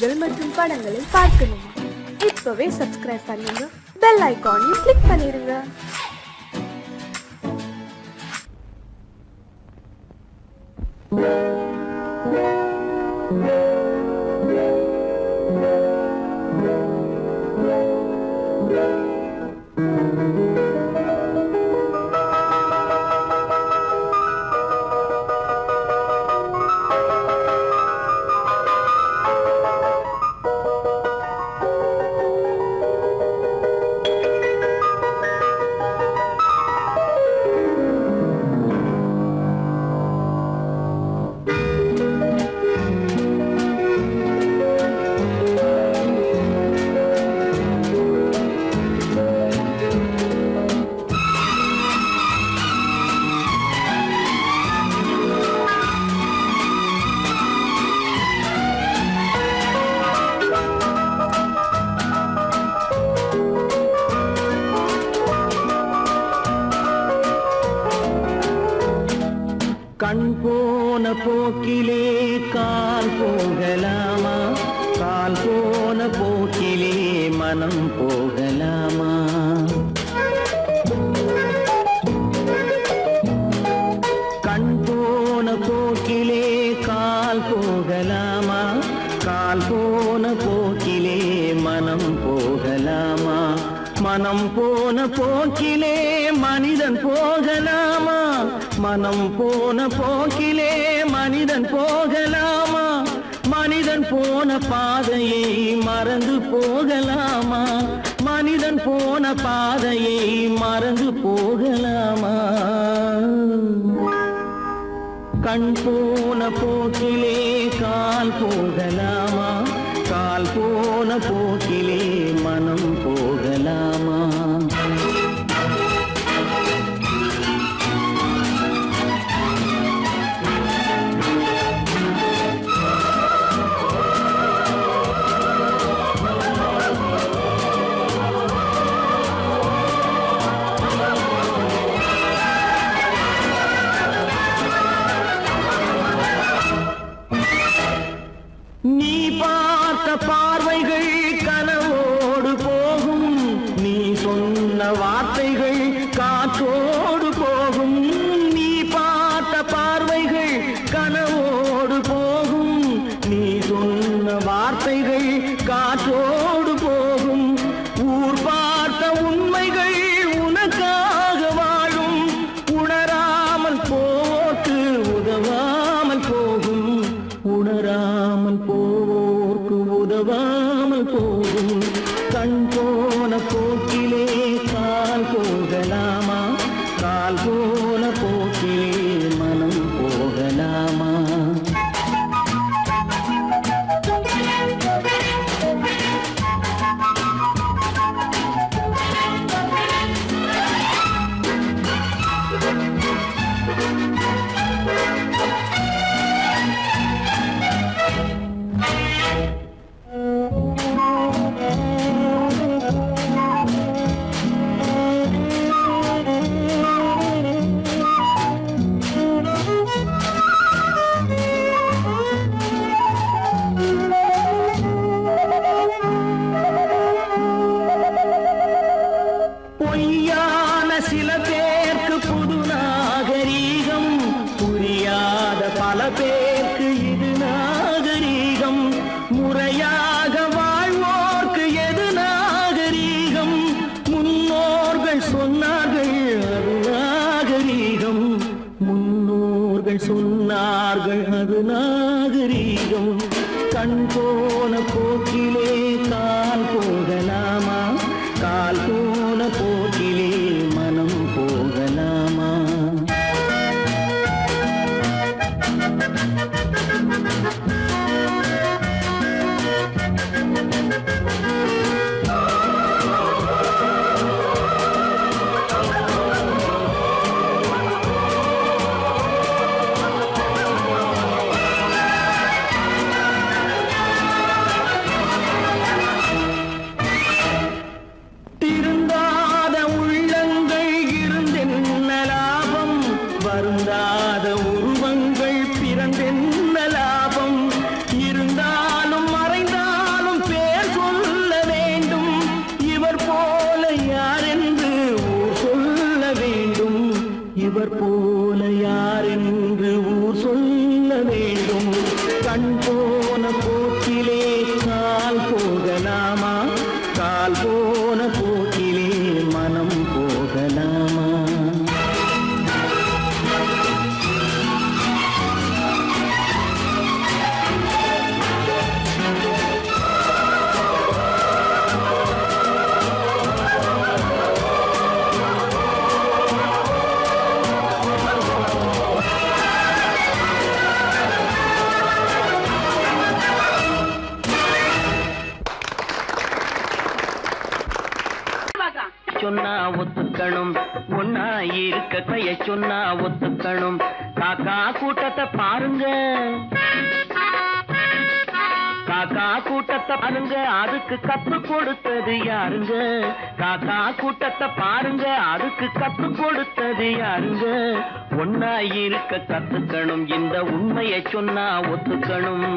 செய்திகள் மற்றும் படங்களை பார்க்கணுமா? இப்பவே சப்ஸ்கிரைப் பண்ணுங்க, பெல் ஐகானையும் கிளிக் பண்ணிருங்க. கண் போன போக்கிலே கால் போகலாமா? கால் போன போக்கிலே மனம் போகலாமா? கண் போன போக்கிலே கால் போகலாமா? கால் போன போக்கிலே மனம் போகலாமா? மனம் போன போக்கிலே மனிதன் போகலாமா? மனம் போன போக்கிலே மனிதன் போகலாமா? மனிதன் போன பாதையை மறந்து போகலாமா? மனிதன் போன பாதையை மறந்து போகலாமா? கண் போன போக்கிலே கால் போகலாமா? கால் போன போக்கிலே மனம் போகலாமா? நீ பார்த்த பார்வைகள் கனவோடு போகும், நீ சொன்ன வார்த்தைகள் காற்றோடு போகும். நீ பார்த்த பார்வைகள் கனவோடு போகும், நீ சொன்ன வார்த்தைகள் காற்றோடு போகும். ஊர் பார்த்த உண்மைகள் உனக்காக வாழும், உணராமல் போக்கு உதவாமல் போகும். உணராமல் போவோர்க்கு உதவாமல் போகும். கண் போன போக்கிலே கால் போகலாமா? கால் போன போக்கிலே மனம் போகலாமா? பொய்யான சில பேருக்கு புது நாகரீகம், புரியாத பல பேருக்கு இது நாகரீகம். முறையாக வாழ்வோர்க்கு எது நாகரீகம்? முன்னோர்கள் சொன்னார்கள் அது நாகரீகம். முன்னோர்கள் சொன்னார்கள் அது நாகரீகம். கண் போன போக்கிலே கால் போகலாமா? கால் போன போக்கிலே மனம் போகலாமா? வருந்தாத உருவங்கள் பிறந்தென்ன லாபம்? இருந்தாலும் மறைந்தாலும் சொன்னா ஒத்துக்கணும், ஒன்னா இருக்க கைய சொன்னா ஒத்துக்கணும். காக்கா கூட்டத்தை பாருங்க, காக்கா கூட்டத்தை பாருங்க, அதுக்கு கத்து கொடுத்தது யாருங்க? காக்கா கூட்டத்தை பாருங்க, அதுக்கு கத்து கொடுத்தது யாருங்க? ஒன்னா இருக்க கத்துக்கணும், இந்த உண்மையை சொன்னா ஒத்துக்கணும்.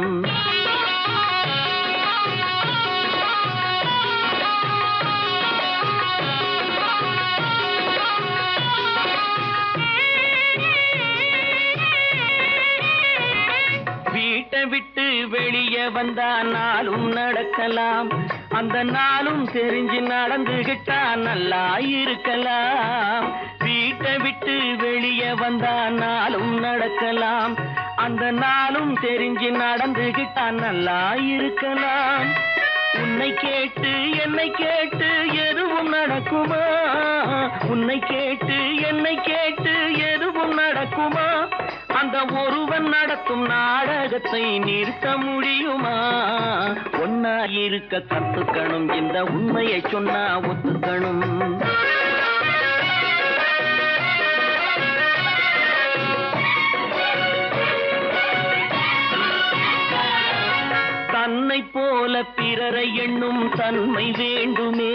வீட்டை விட்டு வெளியே வந்தா நாளும் நடக்கலாம், அந்த நாளும் தெரிஞ்சு நடந்துகிட்டா நல்லா இருக்கலாம். வீட்டை விட்டு வெளியே வந்தா நாளும் நடக்கலாம், அந்த நாளும் தெரிஞ்சு நடந்துகிட்டா நல்லா இருக்கலாம். உன்னை கேட்டு என்னை கேட்டு எதுவும் நடக்குமா? உன்னை கேட்டு என்னை கேட்டு எதுவும் நடக்குமா? அந்த ஒருவன் நடத்தும் நாடகத்தை நிறுத்த முடியுமா? ஒன்னா இருக்க கத்துக்கணும், இந்த உண்மையை சொன்னா ஒத்துக்கணும். தன்னை போல பிறரை எண்ணும் தன்மை வேண்டுமே,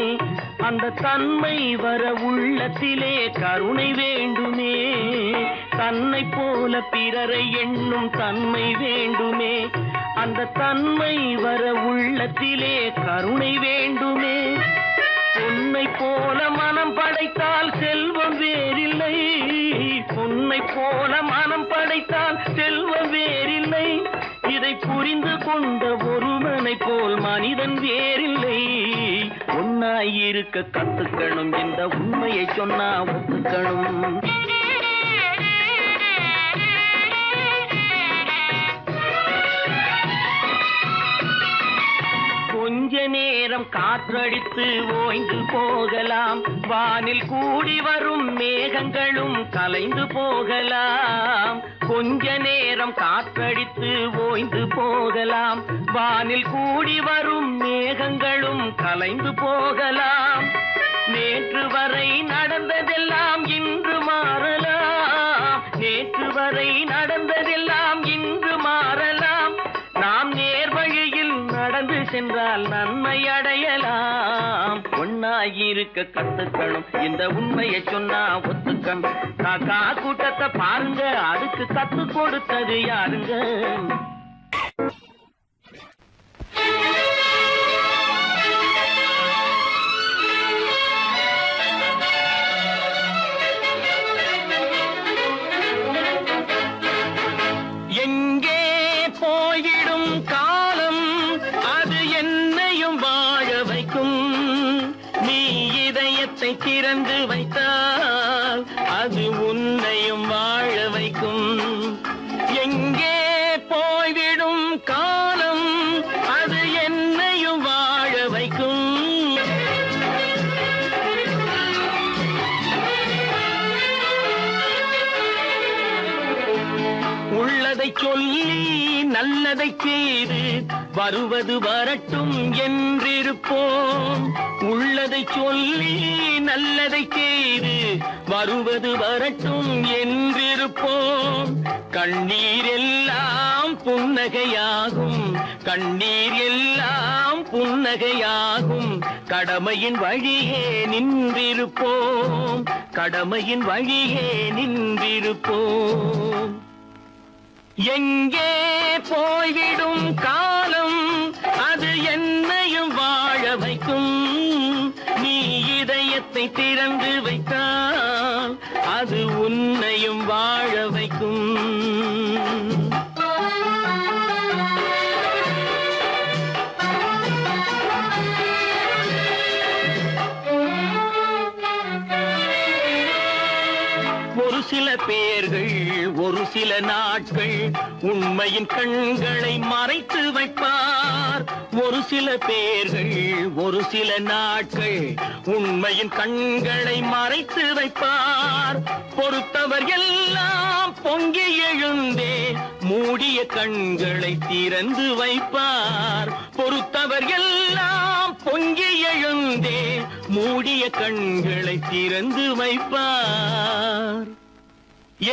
அந்த தன்மை வர உள்ளத்திலே கருணை வேண்டுமே. தன்னை போல பிறரை எண்ணும் தன்மை வேண்டுமே, அந்த தன்மை வர உள்ளத்திலே கருணை வேண்டுமே. பொன்னை போல மனம் படைத்தால் செல்வம் வேறில்லை, பொன்னை போல மனம் படைத்தால் செல்வம் வேறில்லை. இதை புரிந்து கொண்ட ஒருவனை போல் மனிதன் வேறில்லை. ஒன்னாயிருக்க கத்துக்கணும், இந்த உண்மையை சொன்னா ஒத்துக்கணும். கொஞ்ச நேரம் காற்றடித்து ஓய்ந்து போகலாம், வானில் கூடி வரும் மேகங்களும் கலைந்து போகலாம். கொஞ்ச நேரம் காற்றடித்து ஓய்ந்து போகலாம், வானில் கூடி வரும் மேகங்களும் கலைந்து போகலாம். நேற்று வரை நடந்ததெல்லாம் இன்று மாறலாம், நேற்று வரை நடந்ததெல்லாம் இன்று மாறலாம். நாம் நேர்வழியில் நடந்து சென்றால் நன்மை அடையலாம். ஒன்னாயிருக்க கத்துக்கணும், இந்த உண்மையை சொன்னா ஒத்துக்கணும். காக்கா கூட்டத்தை பாருங்க, அதுக்கு கத்து கொடுத்தது யாருங்க? எங்கே போயிடும் காலம், அது என்னையும் வாழ வைக்கும். நீ இதயத்தை திறந்து வைத்தால் அது உன்னையும் வாழ வைக்கும். எங்கே போய்விடும் காலம், அது என்னையும் வாழ வைக்கும். உள்ளதை சொல்லி நல்லதை செய்து வருவது வரட்டும் என்றிருப்போம். உள்ளதை சொல்லி நல்லதை செய்து வருவது வரட்டும் என்றிருப்போம். கண்ணீர் எல்லாம் புன்னகையாகும், கண்ணீர் எல்லாம் புன்னகையாகும். கடமையின் வழியே நின்றிருப்போம், கடமையின் வழியே நின்றிருப்போம். எங்கே போய்விடும் காலம், அது என்னையும் வாழ வைக்கும். நீ இதயத்தை திறந்து வைத்தால் அது உன்னையும் வாழ வைக்கும். ஒரு சில பேர்கள் ஒரு சில நாட்கள் உண்மையின் கண்களை மறைத்து வைப்பார். ஒரு சில பேர்கள் ஒரு சில நாட்கள் உண்மையின் கண்களை மறைத்து வைப்பார். பொறுத்தவர் எல்லாம் பொங்கி எழுந்தே மூடிய கண்களை திறந்து வைப்பார். பொறுத்தவர் எல்லாம் பொங்கி எழுந்தே மூடிய கண்களை திறந்து வைப்பார்.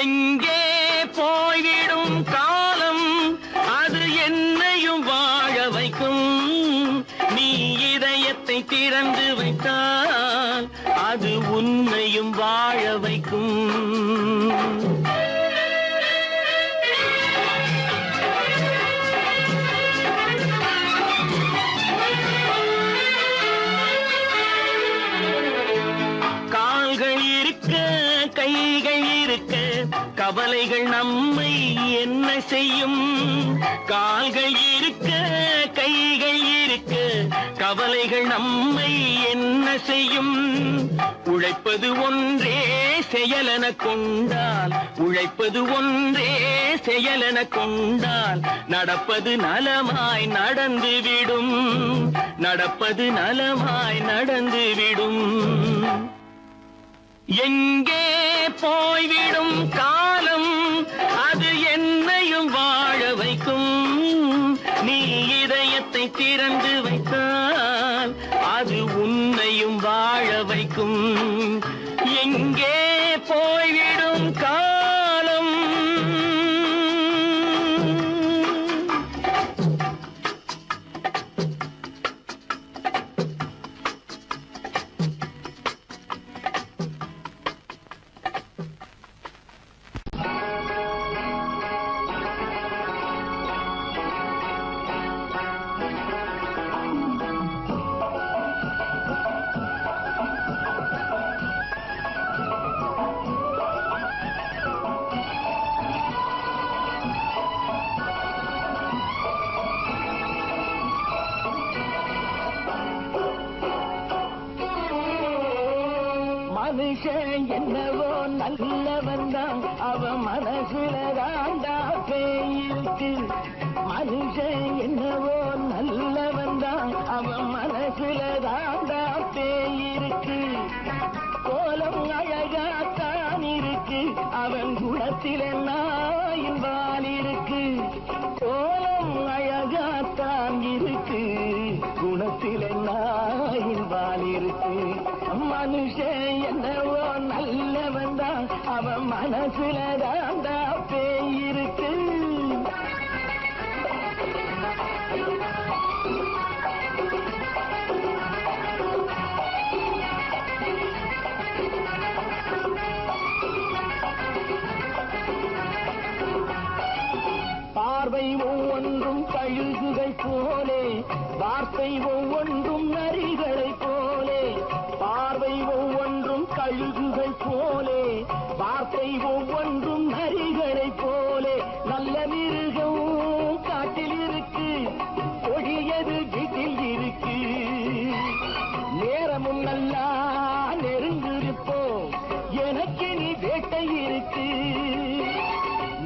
எங்கே போய்விடும் காலம் அது என்னையும் வாழ வைக்கும். நீ இதயத்தை திறந்து வைத்தால் அது உன்னையும் வாழ வைக்கும். கால்கள் இருக்க கைகள் இருக்க கவலைகள் நம்மை என்ன செய்யும். கால்கள் இருக்க கைகள் இருக்க கவலைகள் நம்மை என்ன செய்யும். உழைப்பது ஒன்றே செயலென கொண்டால், உழைப்பது ஒன்றே செயலென கொண்டால் நடப்பது நலமாய் நடந்துவிடும். நடப்பது நலமாய் நடந்துவிடும். எங்கே போய்விடும் காலம் அது என்னையும் வாழ வைக்கும். நீ இதயத்தை திறந்து வைத்தால் அது உன்னையும் வாழ வைக்கும். எங்கே போய்விடும் காலம். மனுஷன் என்னவோ நல்லவன் தான், அவன் மனசுல தாண்டா பேயிருக்கு. மனுஷன் என்னவோ நல்லவன் தான், அவன் மனசுல தாண்டா பேயிருக்கு. கோலம் அழகாத்தான் இருக்கு, அவன் குணத்தில நாயின் வால் இருக்கு. கோலம் அழகாத்தான் இருக்கு, குணத்தில நாயின் வால் இருக்கு. மனுஷன் என்னவோ நல்லவன் தான், அவன் மனசுல தாண்டா பேயிருக்கு. பார்வை ஒவ்வொன்றும் கழுகுகள் போலே, வார்த்தை ஒவ்வொன்றும் நரிகளை போலே. பார்வை ஒவ்வொன்றும் கழுகுகள் போலே, வார்த்தை ஒவ்வொன்றும் நரிகளை போலே. நல்ல மிருகம் காட்டில் இருக்கு, கொடியது வீட்டில் இருக்கு. நேரமும் நல்லா நெருங்கிருப்போம், எனக்கு நீ வேட்டை இருக்கு.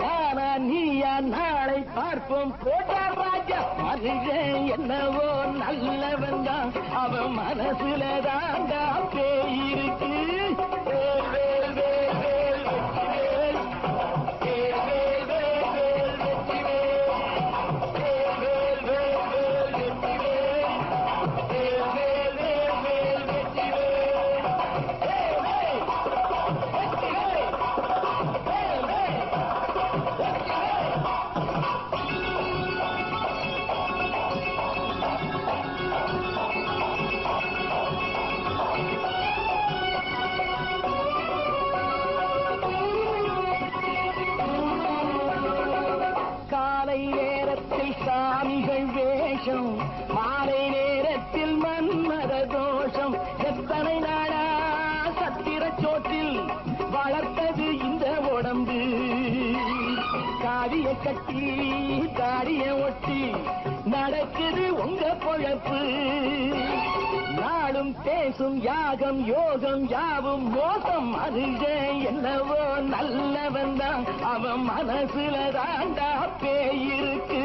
நானா நீயா நாளை பார்ப்போம் போட்டா ராஜா. மனுஷன் என்னவோ நல்லவன் தான், அவன் மனசுல தாண்டா பேயிருக்கு. வேல் வேல் வேல் வேல் வெற்றிவேல், வேல் வேல் வேல் வேல் வெற்றிவேல், வேல் வேல் வேல் வேல் வெற்றிவேல், வேல் வேல் வேல் வேல் வெற்றிவேல், வேல் வேல் வெற்றிவேல், வேல் வேல். காலை நேரத்தில் சாமிகள் வேஷம், மாலை நேரத்தில் மன்மத தோஷம். எத்தனை நாளா சத்திர சோற்றில் வளர்த்தது இந்த உடம்பு. காவிய கட்டி தாடிய ஒட்டி நடக்குது உங்க பொழப்பு. நாளும் பேசும் யாகம் யோகம் யாவும் மோசம். மனுஷன் என்னவோ நல்லவன் தான், அவன் மனசுல தாண்டா பேயிருக்கு.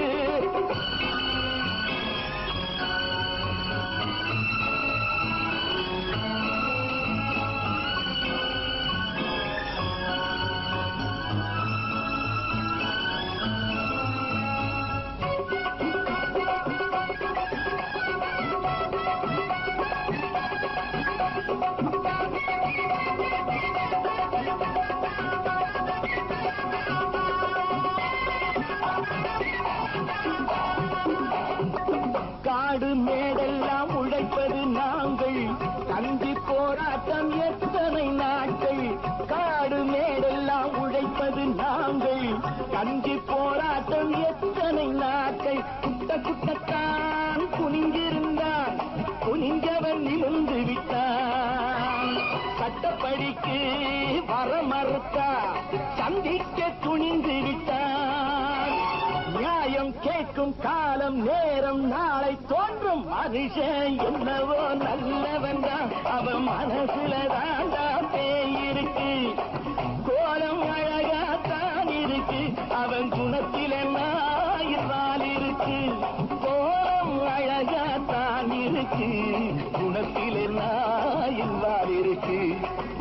காடு மேடெல்லாம் உழைப்பது நாங்கள், கஞ்சி போராட்டம் எத்தனை நாட்கள். காடு மேடெல்லாம் உழைப்பது நாங்கள், கஞ்சி போராட்டம் எத்தனை நாட்கள். குட்ட குட்டத்தான் குனிஞ்சிருந்தான், குனிஞ்சவன் நிமிர்ந்து விட்டான். சட்டப்படிக்கு வர மறுத்தா, சந்திக்க துணிந்து விட்டான். நியாயம் கேட்கும் காலம் நேரம் நாளை தோன்றும். மனுஷன் என்னவோ நல்லவன் தான், அவன் மனசுல தாண்டா பேய் இருக்கு. கோலம் அழகாத்தான் இருக்கு, அவன் குணத்தில் எல்லாம் இருக்கு. கோலம் அழகாத்தான் இருக்கு, குணத்தில் எல்லாம் இருக்கு.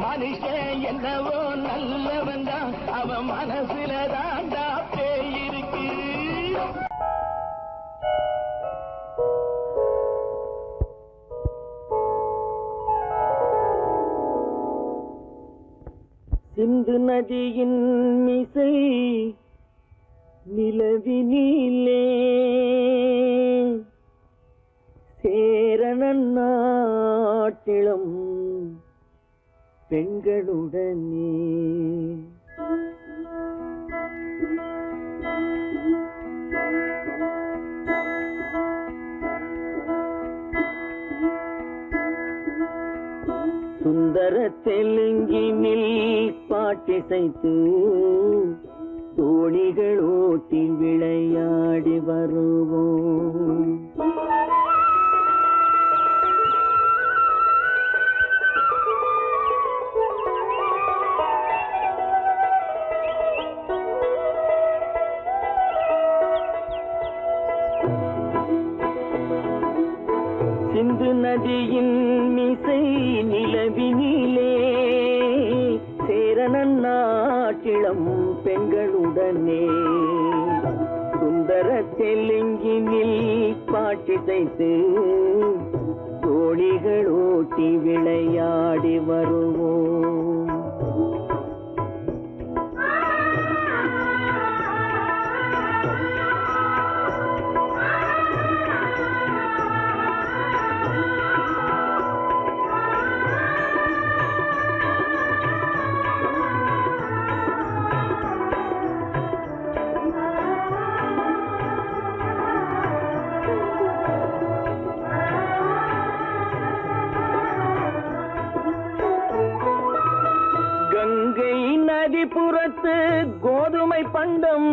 மனுஷன் என்னவோ நல்லவன் தான், அவன் மனசுல தாண்டா பேய் இருக்கு. சிந்து நதியின் மிசை நிலவினிலே சேரணன் நாட்டிளம் பெண்களுடனே. சுந்தர தெலுங்கினில் பாட்டிசைத்து தோணிகள் ஓட்டி விளையாடி வருவோம். சிந்து நதியின் மிசை நிலவினிலே சேரணன் நாட்டிளம் பெண்களுடனே. சுந்தர தெலுங்கினில் பாட்டிசைத்து தோணிகள் ஓட்டி விளையாடி வருவோம். கங்கை நதிபுறத்து கோதுமை பண்டம்,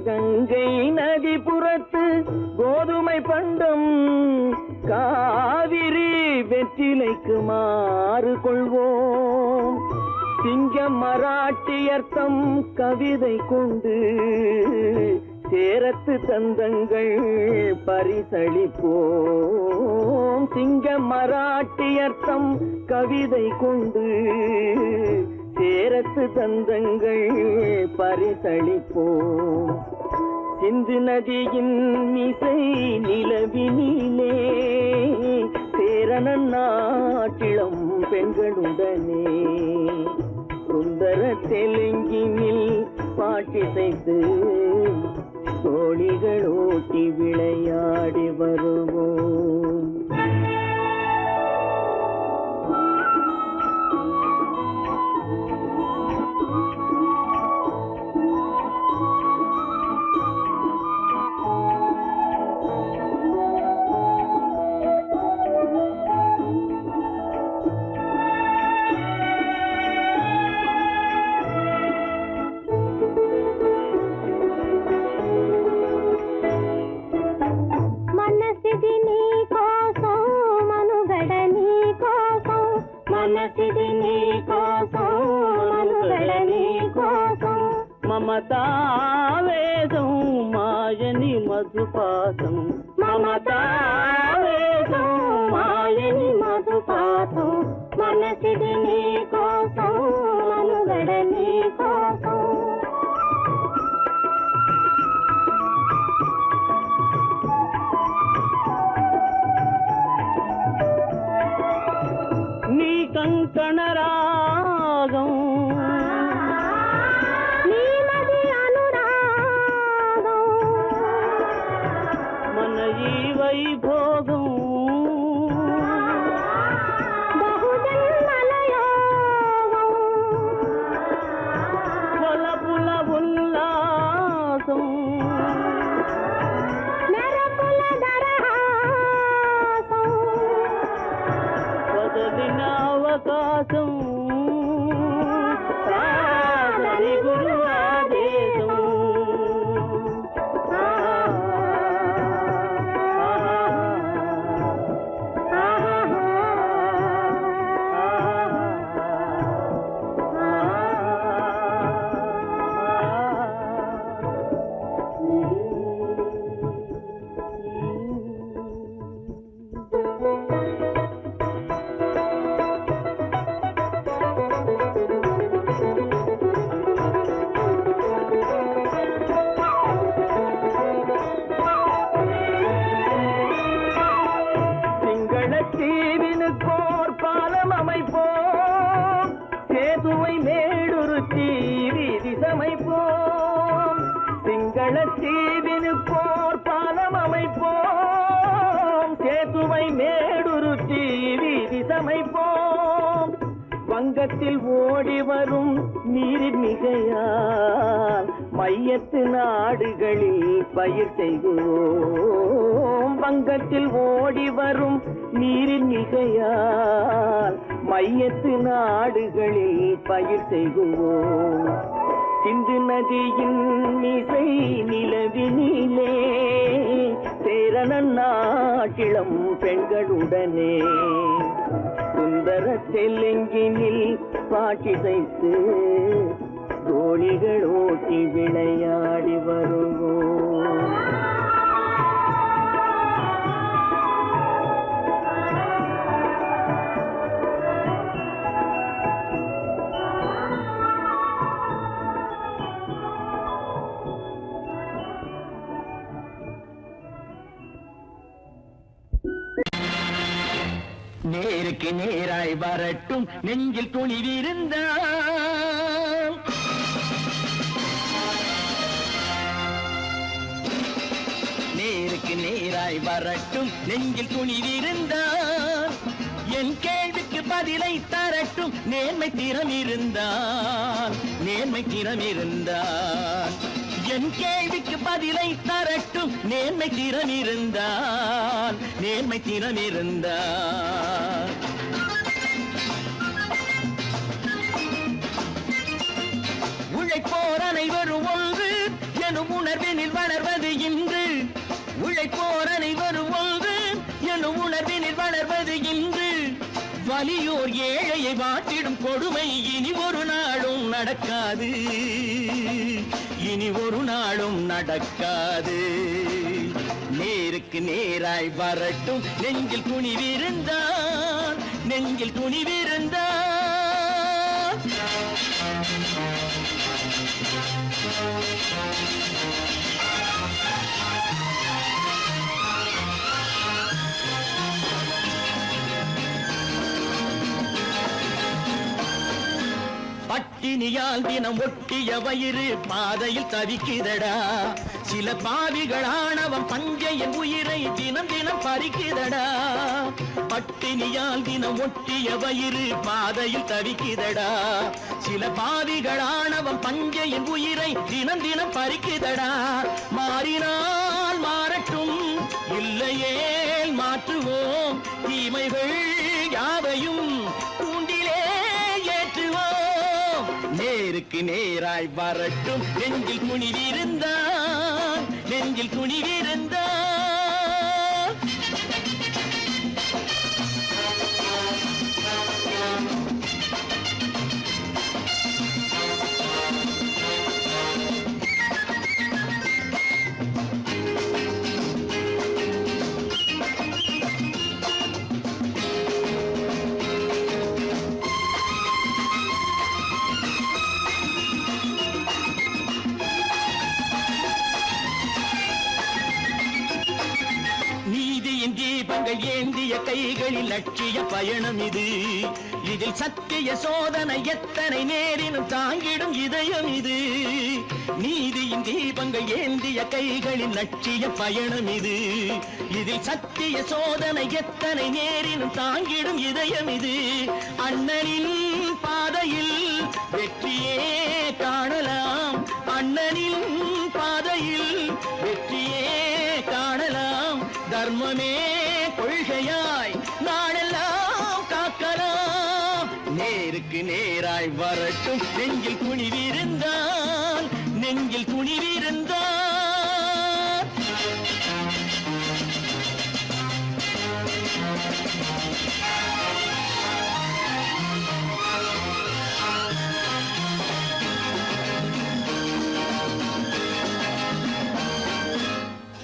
கங்கை நதிபுறத்து கோதுமை பண்டம், காவிரி வெற்றிலைக்கு மாறு கொள்வோம். சிங்க மராட்டியர்த்தம் கவிதை கொண்டு சேரத்து தந்தங்கள் பரிசளிப்போம். சிங்க மராட்டியர்த்தம் கவிதை கொண்டு சேரத்து தந்தங்கள் பரிசளிப்போம். சிந்து நதியின் மிசை நிலவினிலே சேரணன் நாட்டிளம் பெண்களுடனே. சுந்தர தெலுங்கினில் பாட்டிசைத்து தோணிகள் ஓட்டி விளையாடி வருவோம். మమతావేదం మాయని మధుపాతం, మమతావేదం మాయని మధుపాతం, మనసిది నీ కోసం మనుగడ నీ కోసం. నీ కంకణ రాగం ఈ விசுவாசம் சரி குரு ஆதேசம் தீவினுக்கோர் பாலம் அமைப்போம் சேதுவை மேடுருத்தி வீதி சமைப்போம் சிங்கள தீவினுக்கோர் பாலம் அமைப்போம் சேதுவை மேடுருத்தி வீதி சமைப்போம் வங்கத்தில் ஓடி வரும் நீரின் மிகையால் மையத்து நாடுகளில் பயிர் செய்வோம் வங்கத்தில் ஓடி வரும் நீரின் மிகையால் மையத்து நாடுகளில் பயிர் செய்வோம் சிந்து நதியின் மிசை நிலவினிலே சேரணன் நாட்டிளம் பெண்களுடனே சுந்தர தெலுங்கினில் பாட்டிசைத்து தோழிகள் ஓட்டி விளையாடி வருவோம் நேருக்கு நேராய் வரட்டும் நெஞ்சில் துணிவிருந்தால் நேருக்கு நேராய் வரட்டும் நெஞ்சில் துணிவிருந்தால் என் கேள்விக்கு பதிலை தரட்டும் நேர்மை திறம் இருந்தால் என் கேள்விக்கு பதிலை தரட்டும் நேர்மை திறம் இருந்தால் உழைப்போர் அனைவரும் ஒன்று எனும் உணர்வினில் வளர்வது இன்று உழைப்போர் அனைவரும் ஒன்று எனும் உணர்வினில் வளர்வது இன்று வலியோர் ஏழையை வாட்டிடும் கொடுமை இனி ஒரு நாளும் நடக்காது நேருக்கு நேராய் வரட்டும் நெஞ்சில் துணிவிருந்தால் பட்டினியால் தினம் ஒட்டிய வயிறு பாதையில் தவிக்குதடா சில பாவிகளானவன் பஞ்சையின் உயிரை தினம் தினம் பறிக்குதடா பட்டினியால் தினம் ஒட்டிய வயிறு பாதையில் தவிக்குதடா சில பாவிகளானவன் பஞ்சையின் உயிரை தினம் தினம் பறிக்குதடா மாறினால் மாறட்டும் இல்லையே மாற்றுவோம் தீமைகள் யாவையும் தூண்டிலே ஏற்றுவோம் நேருக்கு நேராய் வரட்டும் நெஞ்சில் துணிவிருந்தால் தீபங்கள் ஏந்திய கைகளில் லட்சிய பயணம் இது இதில் சத்திய சோதனை எத்தனை நேரினும் தாங்கிடும் இதயம் இது நீதியின் தீபங்கள் ஏந்திய கைகளில் லட்சிய பயணம் இது இதில் சத்திய சோதனை எத்தனை நேரினும் தாங்கிடும் இதயம் இது அண்ணனின் பாதையில் வெற்றியே காணலாம் அண்ணனின் பாதையில் வெற்றியே காணலாம் தர்மமே கொள்கையாய் நாளெல்லாம் காக்கலாம் நேருக்கு நேராய் வரட்டும் நெஞ்சில் குனிவிருந்தான் நெஞ்சில் குனிவிருந்தான்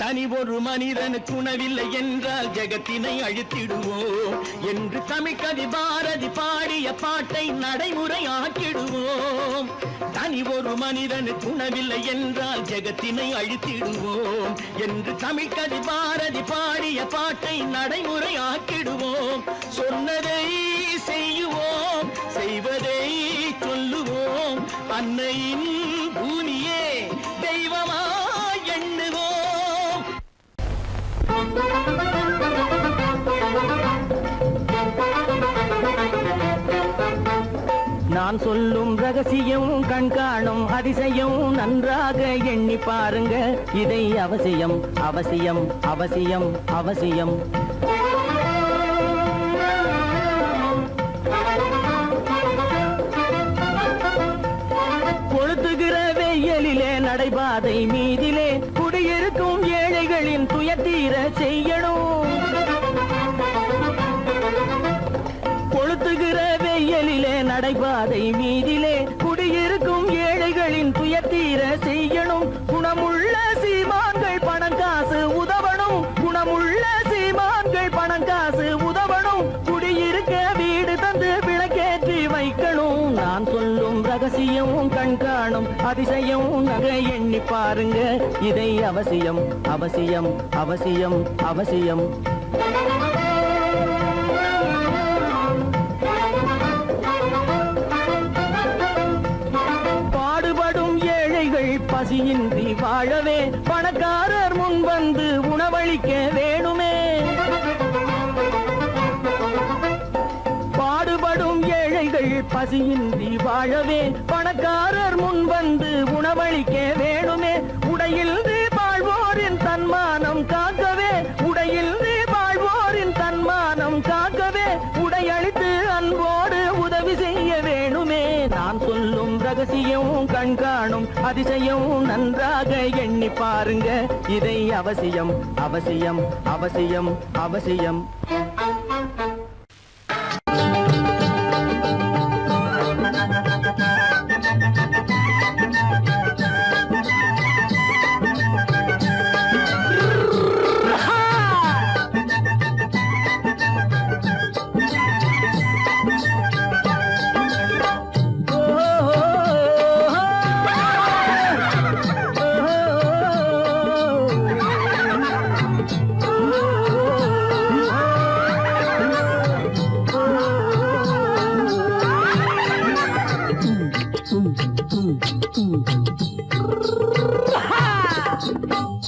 தனி ஒரு மனிதனுக்கு உணவில்லை என்றால் ஜெகத்தினை அழித்திடுவோம் என்று தமிழ்கவி பாரதி பாடிய பாட்டை நடைமுறையாக்கிடுவோம். தனி ஒரு மனிதனுக்கு உணவில்லை என்றால் ஜெகத்தினை அழித்திடுவோம் என்று தமிழ்கவி பாரதி பாடிய பாட்டை நடைமுறையாக்கிடுவோம். சொன்னதை செய்யுவோம் செய்வதை சொல்லுவோம் அன்னையின் பூமியே தெய்வமா எண்ணுவோம். நான் சொல்லும் ரகசியம் கண்காணும் அதிசயம் நன்றாக எண்ணி பாருங்க இதை அவசியம் அவசியம் அவசியம் அவசியம். கொளுத்துகிற வெயிலிலே நடைபாதை மீதிலே குடியிருக்கும் ஏழைகளின் துயத்தீர செய்யணும். கொளுத்துகிற வெயிலிலே நடைபாதை மீதிலே குடியிருக்கும் ஏழைகளின் துயத்தீர செய்யணும். குணமுள்ள சீமான்கள் பணம் காசு உதவணும். குணமுள்ள சீமான்கள் பணம் காசு உதவணும். குடியிருக்க வீடு தந்து விளக்கேற்றி வைக்கணும். நான் சொல்லும் ரகசியம் கண்காணும் அதிசயம் நகை எண்ணி பாருங்க இதை அவசியம் அவசியம் அவசியம் அவசியம். பாடுபடும் ஏழைகள் பசியின்றி வாழவே பணக்காரர் முன் வந்து உணவளிக்க வேணுமே. பாடுபடும் ஏழைகள் பசியின்றி வாழவே பணக்காரர் முன் வந்து உணவளிக்க வேணுமே. உடையில் வாழ்வோரின் தன்மானம் காக்கவே உடையில் வாழ்வோரின் தன்மானம் காக்கவே உடையளித்து அன்போடு உதவி செய்ய வேணுமே. நான் சொல்லும் ரகசியம் கண்காணும் அதிசயம் நன்றாக எண்ணி பாருங்க இதை அவசியம் அவசியம் அவசியம் அவசியம்.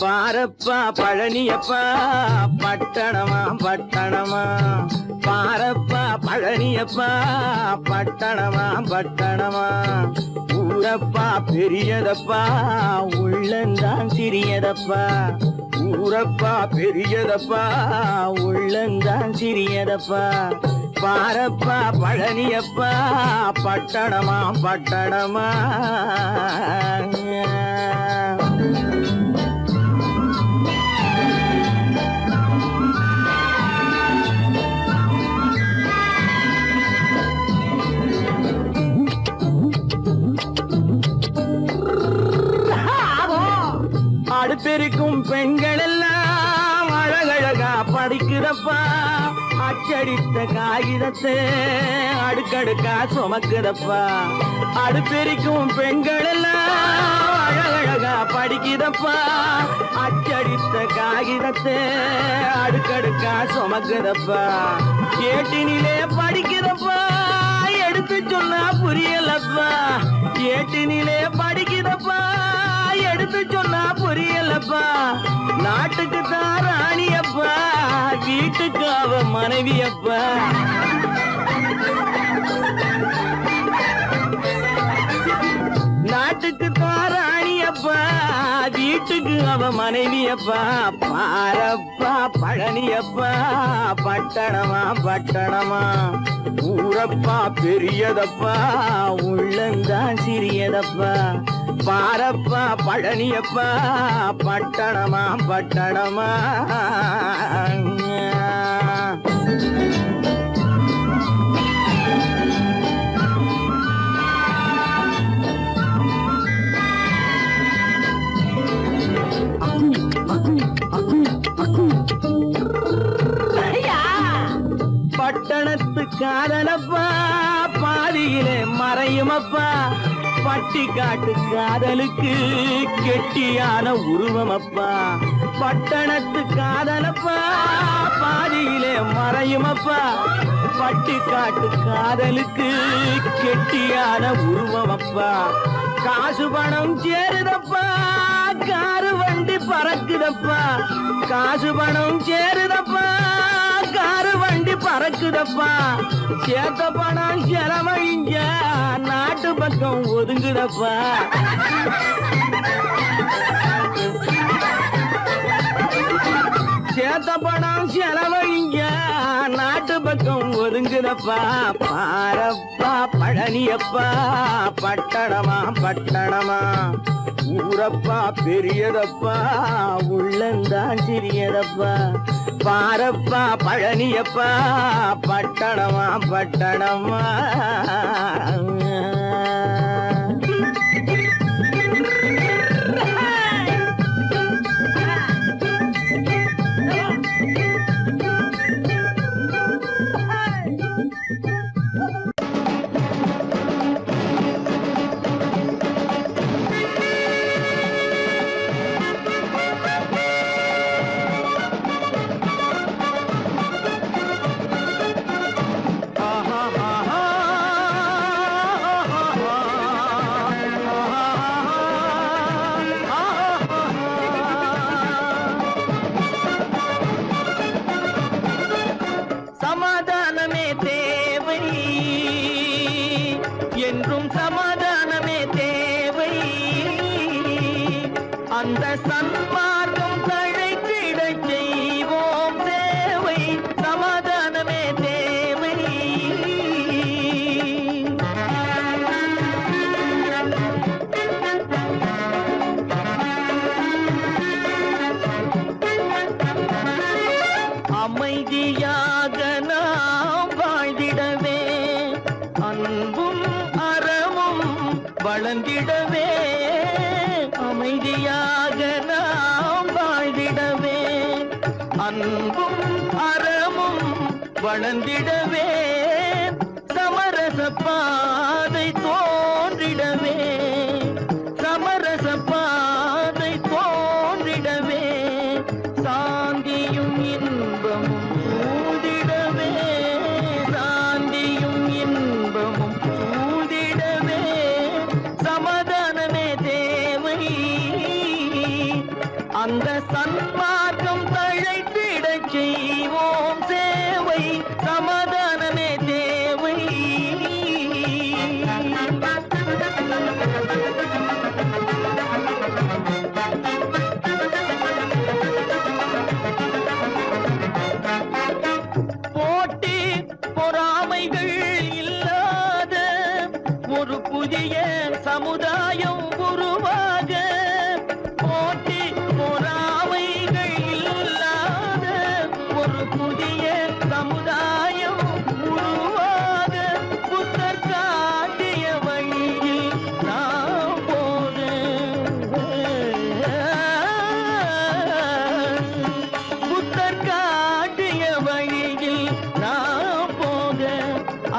பாரப்பா பழனியப்பா பட்டணமா பட்டணமா. பாரப்பா பழனியப்பா பட்டணமா பட்டணமா. ஊரப்பா பெரியதப்பா உள்ளந்தான் சிறியதப்பா. ஊரப்பா பெரியதப்பா உள்ளந்தான் சிறியதப்பா. பாரப்பா பழனியப்பா பட்டணமா பட்டணமா. அடுப்பெருக்கும் பெண்கள் எல்லாம் அழகழகா படிக்கிறப்பா. அச்சடித்த காகிதத்தை அடுக்கடுக்கா சுமக்குதப்பா. அடுப்பெருக்கும் பெண்கள் எல்லாம் அழகழகா படிக்கிறப்பா. அச்சடித்த காகிதத்தை அடுக்கடுக்கா சுமக்குதப்பா. ஏட்டினிலே படிக்கிறப்பா எடுத்து சொன்னா புரியலப்பா. ஏட்டினிலே படிக்கிறப்பா எடுத்து சொன்னா புரியலப்பா. நாட்டுக்கு தான் ராணியப்பா வீட்டுக்கு அவ மனைவியப்பா. நாட்டுக்கு தான் ராணியப்பா வீட்டு வீட்டுக்கு அவ மனைவியப்பா பாரப்பா பழனியப்பா பட்டணமா பட்டணமா ஊரப்பா பெரியதப்பா உள்ளந்தான் சிறியதப்பா பாரப்பா பழனியப்பா பட்டணமா பட்டணமா பட்டணத்து காதலப்பா பாதியிலே மறையுமப்பா பட்டி காட்டு காதலுக்கு கெட்டியான உருவமப்பா பட்டணத்து காதலப்பா பாதியிலே மறையுமப்பா பட்டி காட்டு காதலுக்கு கெட்டியான உருவமப்பா காசு பணம் சேருதப்பா காரு வண்டி பறக்குதப்பா காசு பணம் சேருதப்பா காரு வண்டி பறக்குதப்பா சேத்த பணம் செலவழிஞ்ச நாட்டு பக்கம் ஒதுங்குதப்பா சேத்த பணம் செலவழிஞ்ச நாட்டு பக்கம் ஒதுங்குதப்பா பாரப்பா பழனியப்பா பட்டணமா பட்டணமா ஊரப்பா பெரியதப்பா உள்ளந்தான் சிறியதப்பா பாரப்பா பழனியப்பா பட்டணமா பட்டணமா என்றும் சமாதானமே தேவை அந்த சன்மார்க்கம் தழைத்திடச் செய்வோம் தேவை சமாதானமே தேவை அமைதியாக நாம் வாழ்ந்திடவே அன்பும் அறமும் வளர்ந்திடவே அமைதியாக நாம் வாழ்ந்திடவே அன்பும் அறமும் வளர்ந்திடவே சமரச பாதை தோன்றிடவே சமரச பாதை தோன்றிடவே சாந்தியும் இன்பமும் சூழ்ந்திடவே சாந்தியும் இன்பமும் சூழ்ந்திடவே சமாதானமே தேவை அந்த சன்மார்க்கம் தழைத்திடச் செய்வோம் சேவை சமாதானமே தேவை போட்டி பொறாமைகள் இல்லாத ஒரு புதிய சமுதாயம் உருவாக போட்டி பொறாமைகள் இல்லாத ஒரு புதிய சமுதாயம் உருவாக புத்தர் காட்டிய வழியில் நாம் போக புத்தர் காட்டிய வழியில் நாம் போக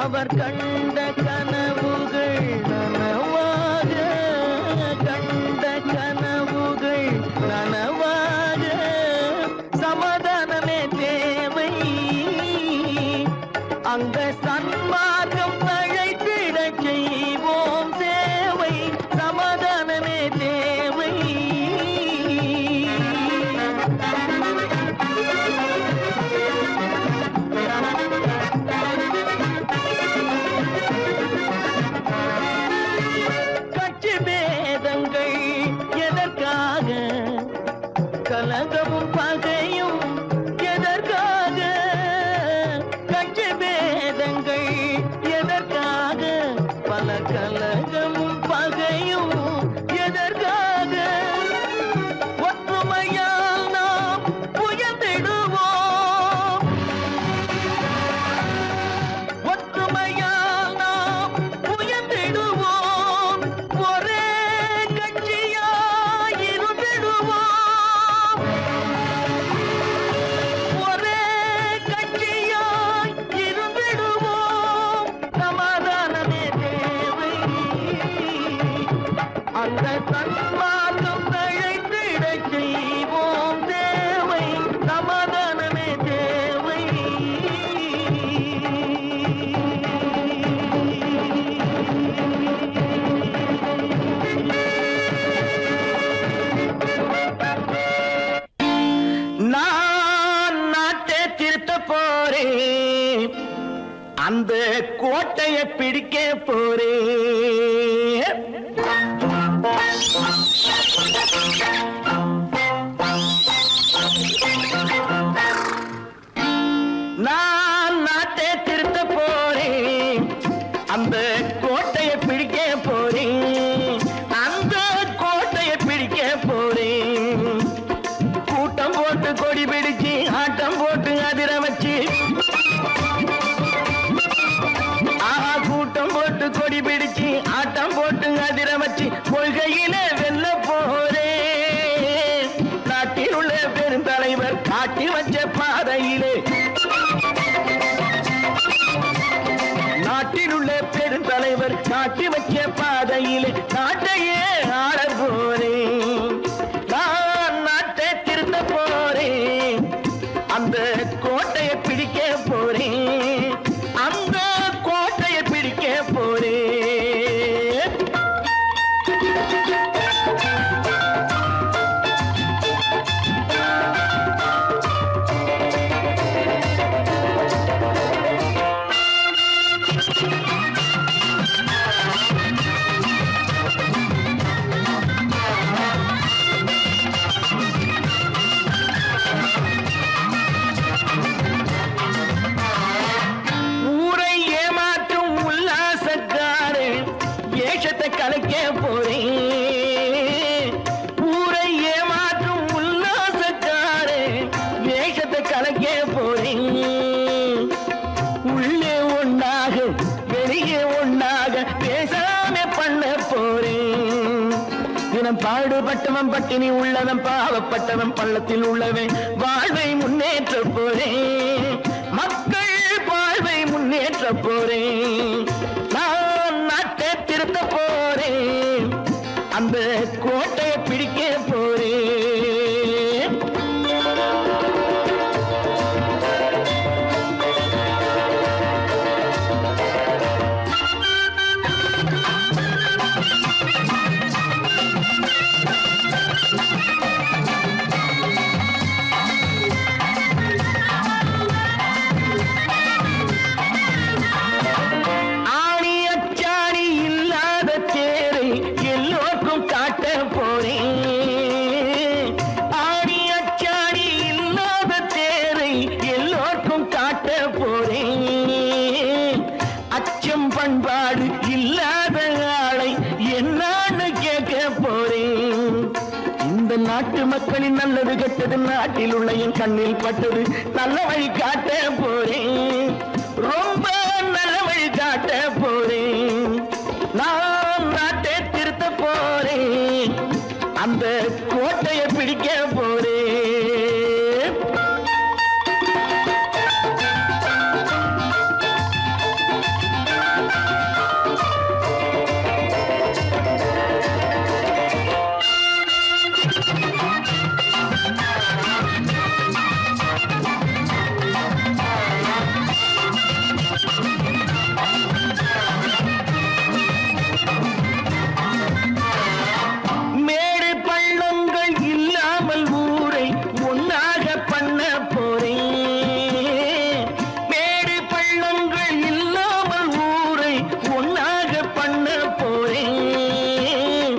அவர் கண்ட கனவுகள் நனவாக கண்ட கனவுகள் நனவாக சமாதானமே தேவை அங்க சன்மார்க்கம் தழைத்திடச் செய்வோம் தேவை சமாதானமே தேவை கட்சி பேதங்கள் எதற்காக போறேன், அந்த கோட்டையை பிடிக்க போறேன். நான் நாட்டை திருத்த போறேன், அந்த கோட்டையை பிடிக்க போறேன், அந்த கோட்டையை பிடிக்க போறேன். கூட்டம் போட்டு கொடி பிடிச்சு ஆட்டம் போட்டு அதிர வச்சு, ஆஹா கூட்டம் போட்டு கொடி பிடிச்சு ஆட்டம் போட்டு அதிர வச்சு கொள்கையில வெல்ல போறேன். நாட்டில் உள்ள பெருந்தலைவர் காட்டி வச்ச பாதையிலே, நாட்டில் உள்ள பெருந்தலைவர் காட்டி வச்ச பாதையிலே நாட்டையே ஆள போறேன். நான் நாட்டை திருத்த போறேன், அந்த கோட்டையை பிடிக்க போறேன், அந்த கோட்டையை பிடிக்க போறேன். ஊரை ஏமாற்றும் உல்லாசக்காரே வேஷத்தை கலைக்க போறேன். ஊரை ஏமாற்றும் உல்லாசக்காரே வேஷத்தை கலைக்க போறேன். உள்ளே ஒண்ணாக வெளியே ஒண்ணாக பேசாம பண்ண போறேன். தினம் பாடுபட்டவன் பட்டினி உள்ளவன் பாவப்பட்டவன் பள்ளத்தில் உள்ளவன் வாழ்வை முன்னேற்ற போறேன். மக்கள் வாழ்வை முன்னேற்ற போறேன். நான் நாட்டை திருத்த போறேன், அந்த கோட்டையை பிடிக்க போறேன். ஆணி அச்சாணி இல்லாத தேரை எல்லோருக்கும் காட்ட போறேன். ஆணி அச்சாணி இல்லாத தேரை எல்லோருக்கும் காட்ட போறேன். அச்சம் பண்பாடு இல்லாத ஆளை என்னான்னு கேட்க போறேன். இந்த நாட்டு மக்களின் நல்லது கெட்டது நாட்டில் உள்ள என் கண்ணில் பட்டது நல்ல வழி காட்ட போறேன். ரொம்ப நல்ல வழி காட்ட போறேன். நான் நாட்டை திருத்த போறேன், அந்த கோட்டையை பிடிக்க போறேன். மேடு பள்ளங்கள் இல்லாமல் ஊரை ஒன்னாக பண்ண போறேன். மேடு பள்ளங்கள் இல்லாமல் ஊரை ஒன்னாக பண்ண போறேன்.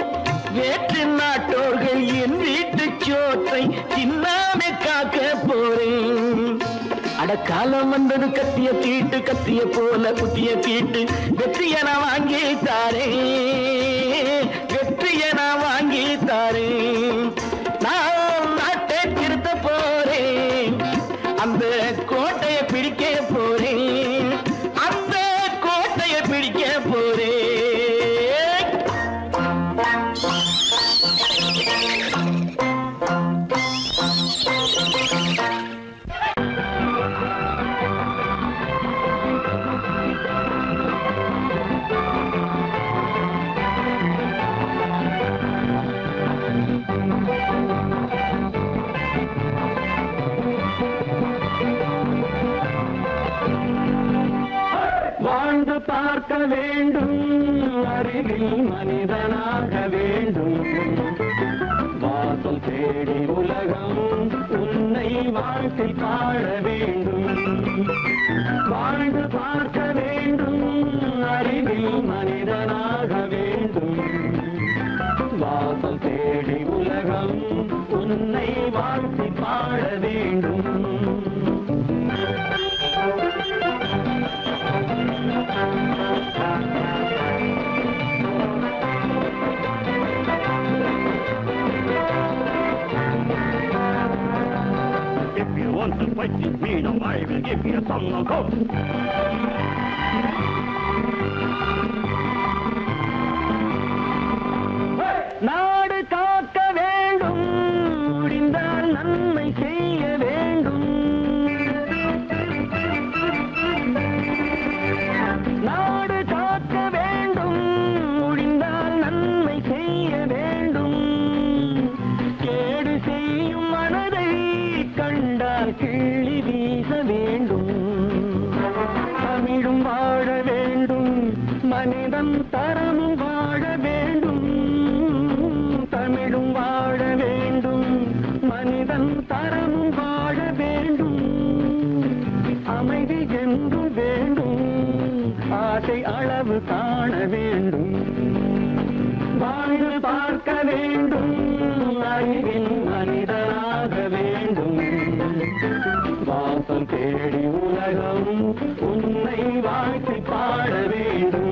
வேற்று நாட்டோர்கள் என் வீட்டு சோற்றை தின்னாமே காக்க போறேன். அடக்காலம் வந்தது கத்திய தீட்டு, கத்திய போல குத்திய தீட்டு வெற்றியை நான் வாங்கி தாரேன், வெற்றியை நான் வாங்கி தாரேன். நான் நாட்டை திருத்த போறேன், அந்த கோட்டையை பிடிக்க போறேன், அந்த கோட்டையை பிடிக்க போறேன். வாழ்ந்து பார்க்க வேண்டும், அறிவில் மனிதனாக வேண்டும். வாசல் தேடி உலகம் உன்னை வாழ்த்தி பாட வேண்டும். வாழ்ந்து பார்க்க வேண்டும், அறிவில் மனிதனாக வேண்டும். வாசல் தேடி உலகம் உன்னை வாழ்த்தி பாட வேண்டும். If you want to fight with me, now I will give you a song of hope. நாடு காக்க வேண்டும், முடிந்தால் நன்மை செய்ய வேண்டும். நாடு காக்க வேண்டும், முடிந்தால் நன்மை செய்ய வேண்டும். கேடு செய்யும் மனதை கண்டால் கிள்ளி வீச வேண்டும். தமிழும் வாழ வேண்டும், மனிதன் தரமும் வாழ வேண்டும். தமிழும் வாழ வேண்டும், மனிதன் தரமும் வாழ வேண்டும். அமைதி என்றும் வேண்டும், ஆசை அளவு காண வேண்டும். வாழ்ந்து பார்க்க வேண்டும், அறிவின் மனிதனாக வேண்டும். வாசம் தேடி உலகம் உன்னை வாழ்த்தி பாட வேண்டும்.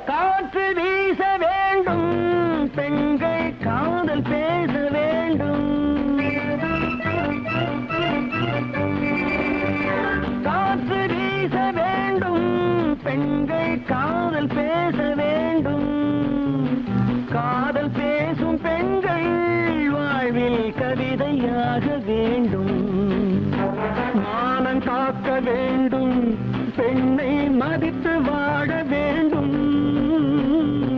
காற்று வீச வேண்டும், பெண்கள் காதல் பேச வேண்டும். காற்று வீச வேண்டும், பெண்கள் காதல் பேச வேண்டும். காதல் பேசும் பெண்கள் வாழ்வில் கவிதையாக வேண்டும். மானம் காக்க வேண்டும், பெண்ணை மதித்து வாழ வேண்டும்.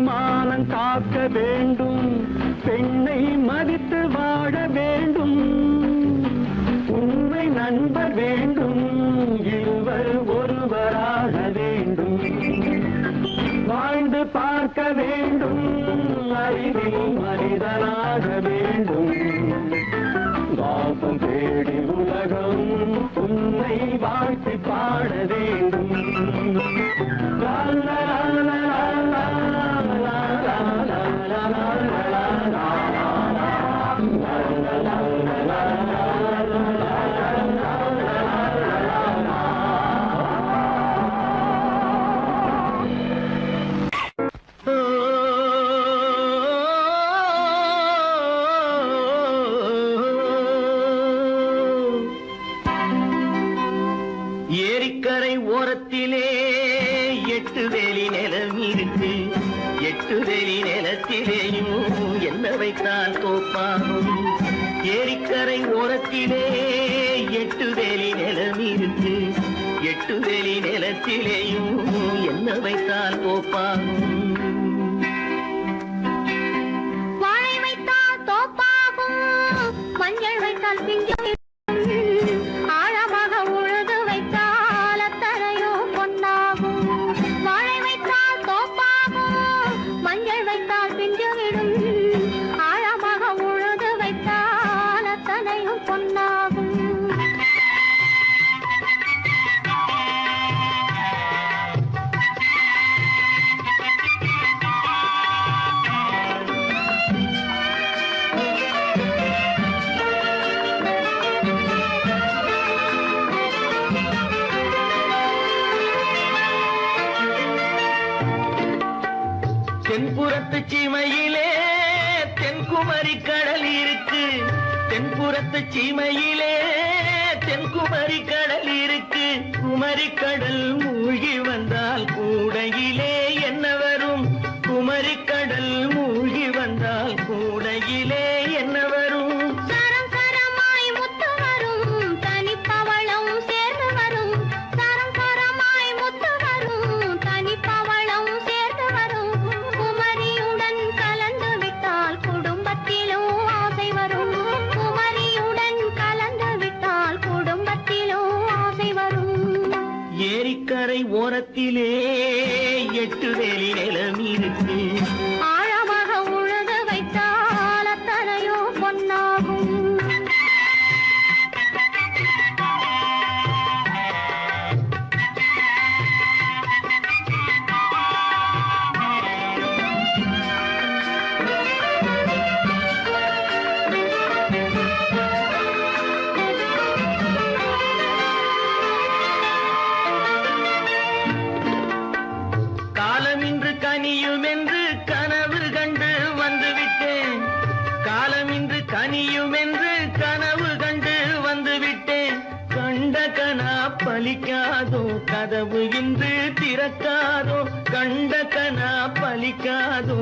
மானம் காக்க வேண்டும், பெண்ணை மதித்து வாழ வேண்டும். உண்மை நண்பர் வேண்டும், இருவர் ஒருவராக வேண்டும். வாழ்ந்து பார்க்க வேண்டும், அறிவில் மனிதனாக வேண்டும். வாசம் தேடி உலகம் உன்னை வாழ்த்தி பாட வேண்டும். லா லா லா லா லா லா லா லா லா. ஏரிக்கரை ஓரத்திலே 8 வேலி நிலம் இருக்கு. 8 வேலி நிலத்திலேயும் என்ன வைத்தால் தோப்பாகும். ஏரிக்கரை ஓரத்திலே 8 வேலி நிலம் இருக்கு. 8 வேலி நிலத்திலேயும் என்ன வைத்தால் தோப்பாகும். வாழை வைத்தால் தோப்பாகும், மஞ்சள் வைத்தால் பிஞ்சு. ஆழமாக உழுது வைத்தால் அத்தனையோ பொன்னாகும். வாழை வைத்தால் தோப்பாகும், மஞ்சள் வைத்தால் பிஞ்சுவிடும். ஆழமாக உழுது வைத்தால் அத்தனையும் பொன்னாகும். தென்புறத்து சீமையிலே தென்குமரி கடல் இருக்கு. தென்புறத்து சீமையிலே தென்குமரி கடல் இருக்கு. குமரி கடல் மூழ்கி வந்தால் கூடையிலே என்ன வரும்? குமரி கடல் மூழ்கி வந்தால் கூடையிலே என்ன வரும்? சரம் சரமாய் முத்து வரும், தனிப்பவளம் சேர்ந்து வரும். சரம் சரமாய் முத்து வரும், தனிப்பவளம் ஓரத்திலே 8 வேலி நிலம் இருக்கு. ஆழமாக உழுது வைத்தால் அத்தனையோ பொன்னாகும். காலம் இன்று கனியும் என்று கனவு கண்டு வந்துவிட்டேன். காலம் இன்று கனியும் என்று கனவு கண்டு வந்துவிட்டேன். கண்ட கனா பலிக்காதோ, கதவு இன்று திறக்காதோ. கண்ட கனா பலிக்காதோ.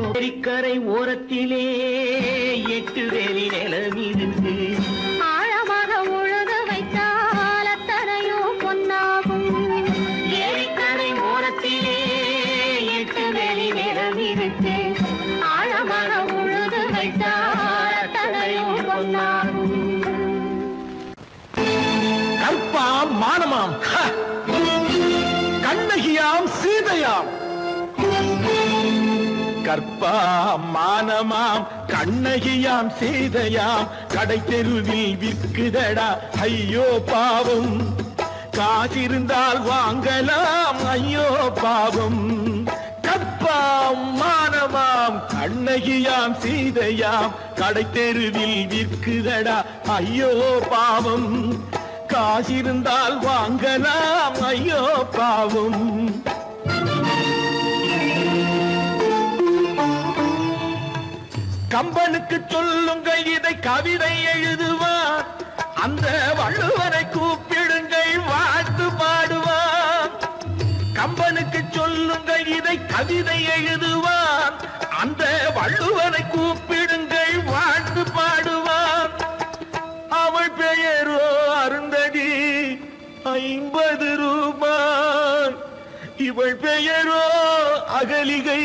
கரை ஓரத்திலே 8 வேலி நிலம் இருக்கு. ஆழமாக உழுது வைத்தால் அத்தனையோ பொன்னாகும். ஏரிக்கரை ஓரத்திலே 8 வேலி நிலம் இருக்கு. ஆழமாக உழுது வைத்தால் அத்தனையோ பொன்னாகும். கற்பாம் மானமாம் கண்ணகியாம் சீதையாம். கற்பாம் மானமாம் கண்ணகியாம் சீதையாம் கடை தெருவில் விற்குதடா ஐயோ பாவம். காசிருந்தால் வாங்கலாம் ஐயோ பாவம். கற்பாம் மானமாம் கண்ணகியாம் சீதையாம் கடை தெருவில் விற்குதடா ஐயோ பாவம். காசிருந்தால் வாங்கலாம் ஐயோ பாவம். கம்பனுக்கு சொல்லுங்கள் இதை கவிதை எழுதுவார். அந்த வள்ளுவரை கூப்பிடுங்கள் வாழ்த்து பாடுவார். கம்பனுக்கு சொல்லுங்கள் இதை கவிதை எழுதுவார். அந்த வள்ளுவரை கூப்பிடுங்கள் வாழ்த்து பாடுவார். அவள் பெயரோ அருந்ததி 50 ரூபாய். இவள் பெயரோ அகலிகை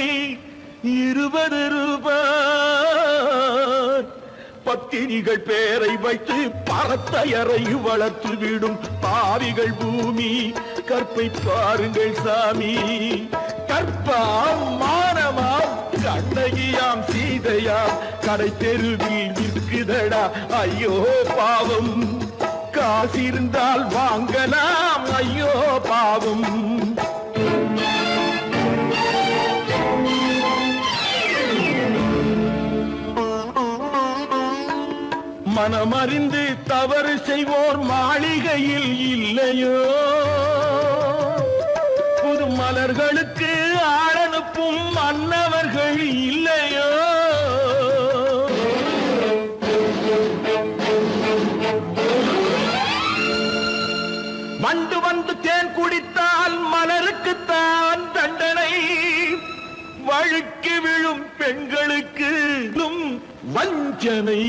20 ரூபாய். பத்தினிகள் பேரை வைத்து பரத்தையரை வளர்த்து விடும் பாவிகள் பூமி. கற்பை பாருங்கள் சாமி. கற்பாம் மானமாம் கண்ணகியாம் சீதையாம் கடை தெருவில் விற்குதடா ஐயோ பாவம். காசிருந்தால் வாங்கலாம் ஐயோ பாவம். மனமறிந்து தவறு செய்வோர் மாளிகையில் இல்லையோ. புது மலர்களுக்கு ஆளனுப்பும் மன்னவர்கள் இல்லையோ. வண்டு வந்து தேன் குடித்தால் மலருக்குத்தான் தண்டனை. வழுக்கி விழும் பெண்களுக்கு வஞ்சனை.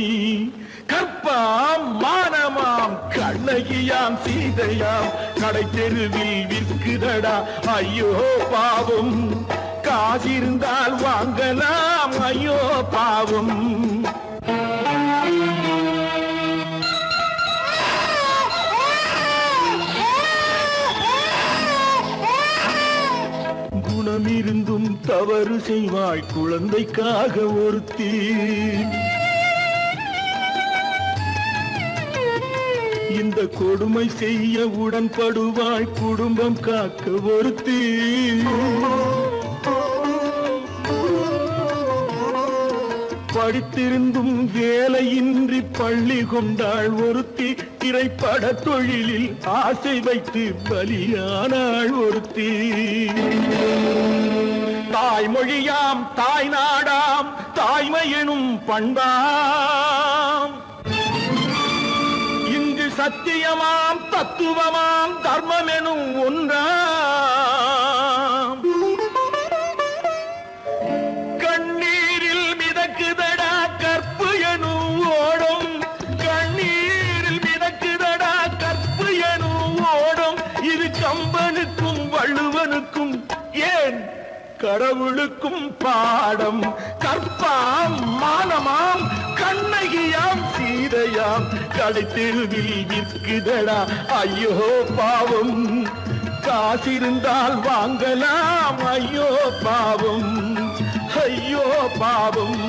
கற்பாம் மானமாம் கண்ணகியாம் சீதையாம் கடை தெருவில் விற்குதடா ஐயோ பாவம். காசிருந்தால் வாங்கலாம் ஐயோ பாவம். குணமிருந்தும் தவறு செய்வாய் குழந்தைக்காக ஒருத்தி. இந்த கொடுமை செய்ய உடன்படுவாய் குடும்பம் காக்க ஒருத்தி. படித்திருந்தும் வேலையின்றி பள்ளி கொண்டாள் ஒருத்தி. திரைப்பட தொழிலில் ஆசை வைத்து பலியானாள் ஒருத்தி. தாய்மொழியாம் தாய் நாடாம் தாய்மையெனும் பண்பாம். இங்கு சத்தியமாம் தத்துவமாம் தர்மமெனும் ஒன்றாம். கண்ணீரில் மிதக்குதடா கற்பு எனும் ஓடும். கண்ணீரில் மிதக்குதடா கற்பு எனும் ஓடும். இது கம்பனுக்கும் வள்ளுவனுக்கும் ஏன் கடவுளுக்கும் பாடம். கற்பாம் மானமாம் கண்ணகியாம் சீதையாம் கடை தெருவில் விற்குதடா ஐயோ பாவம். காசிருந்தால் வாங்கலாம். ஐயோ பாவம், ஐயோ பாவம்,